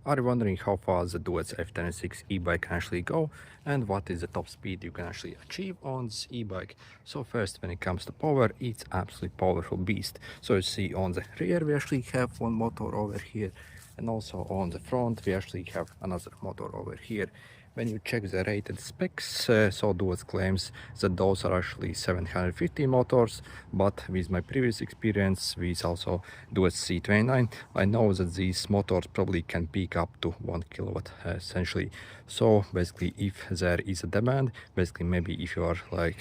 Are you wondering how fast the Duotts F26 e-bike can actually go and what is the top speed you can actually achieve on this e-bike? So first, when it comes to power, it's absolutely powerful beast. So you see on the rear we actually have one motor over here, and also on the front we actually have another motor over here. When you check the rated specs, so Duotts claims that those are actually 750 motors, but with my previous experience with also Duotts C29, I know that these motors probably can peak up to 1 kilowatt essentially. So basically, if there is a demand, basically maybe if you are like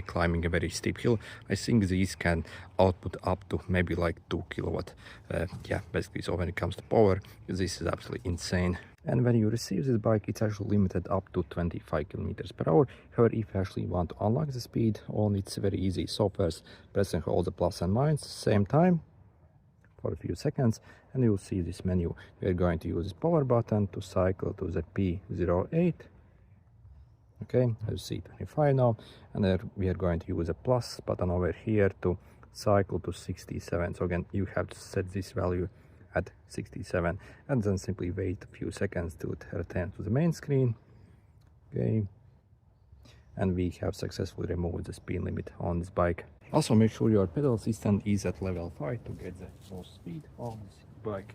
climbing a very steep hill, I think these can output up to maybe like 2 kilowatt. Yeah, basically, so when it comes to power, this is absolutely insane. And when you receive this bike, it's actually limited up to 25 kilometers per hour. However, if you actually want to unlock the speed, it's very easy. So first, press and hold the plus and minus same time for a few seconds, and you'll see this menu. We're going to use this power button to cycle to the P08. Okay, you see 25 now, and then we are going to use a plus button over here to cycle to 67. So again, you have to set this value at 67 and then simply wait a few seconds till it returns to the main screen. Okay, and we have successfully removed the speed limit on this bike. Also, make sure your pedal system is at level 5 to get the most speed on this bike.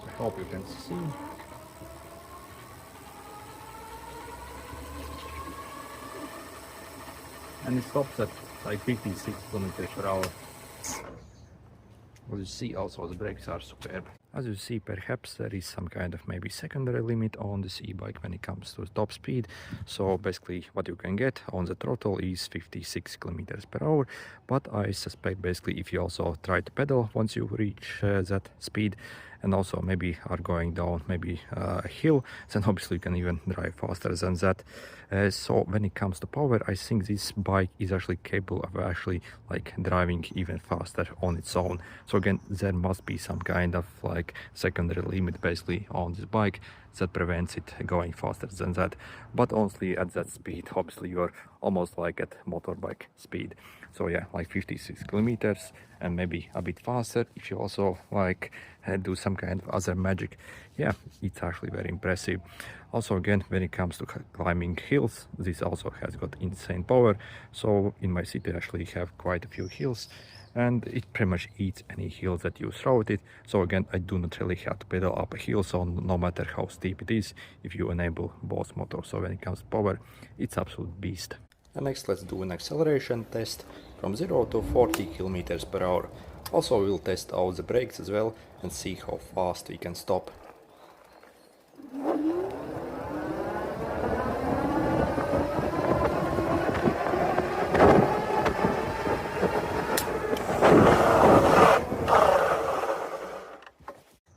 I hope you can see. And it stops at like 56 kilometers per hour. As you see, also the brakes are superb. As you see, perhaps there is some kind of maybe secondary limit on this e-bike when it comes to top speed. So basically what you can get on the throttle is 56 kilometers per hour. But I suspect basically if you also try to pedal once you reach that speed, and also maybe are going down maybe a hill, then obviously you can even drive faster than that. So when it comes to power, I think this bike is actually capable of actually like driving even faster on its own. So again, there must be some kind of like secondary limit basically on this bike that prevents it going faster than that. But honestly, at that speed, obviously you're almost like at motorbike speed. So yeah, like 56 kilometers and maybe a bit faster if you also like do some kind of other magic. Yeah, it's actually very impressive. Also again, when it comes to climbing hills, this also has got insane power. So in my city I actually have quite a few hills, and it pretty much eats any hill that you throw at it. So again, I do not really have to pedal up a hill, so no matter how steep it is, if you enable both motors. So when it comes to power, it's absolute beast. And next, let's do an acceleration test from 0 to 40 kilometers per hour. Also, we'll test out the brakes as well and see how fast we can stop.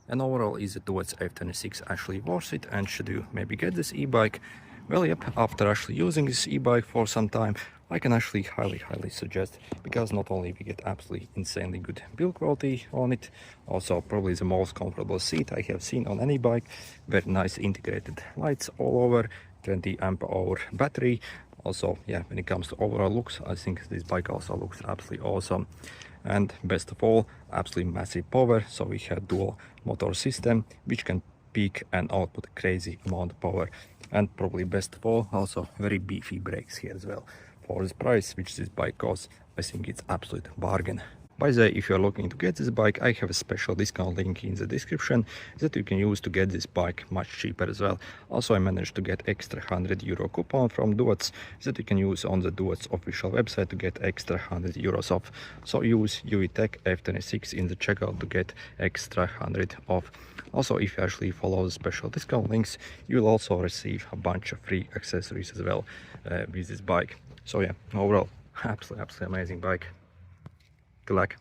And overall, is the Duotts F26 actually worth it, and should you maybe get this e-bike? Well, yep, after actually using this e-bike for some time, I can actually highly suggest, because not only we get absolutely insanely good build quality on it, also probably the most comfortable seat I have seen on any bike, very nice integrated lights all over, 20 amp hour battery. Also, yeah, when it comes to overall looks, I think this bike also looks absolutely awesome. And best of all, absolutely massive power. So we have dual motor system which can peak and output crazy amount of power. And probably best of all, also very beefy brakes here as well. For this price which this bike costs, I think it's absolute bargain. By the way, if you're looking to get this bike, I have a special discount link in the description that you can use to get this bike much cheaper as well. Also, I managed to get extra €100 coupon from Duotts that you can use on the Duotts official website to get extra €100 off. So use UETech F26 in the checkout to get extra 100 off. Also, if you actually follow the special discount links, you'll also receive a bunch of free accessories as well with this bike. So yeah, overall, absolutely amazing bike. Good luck.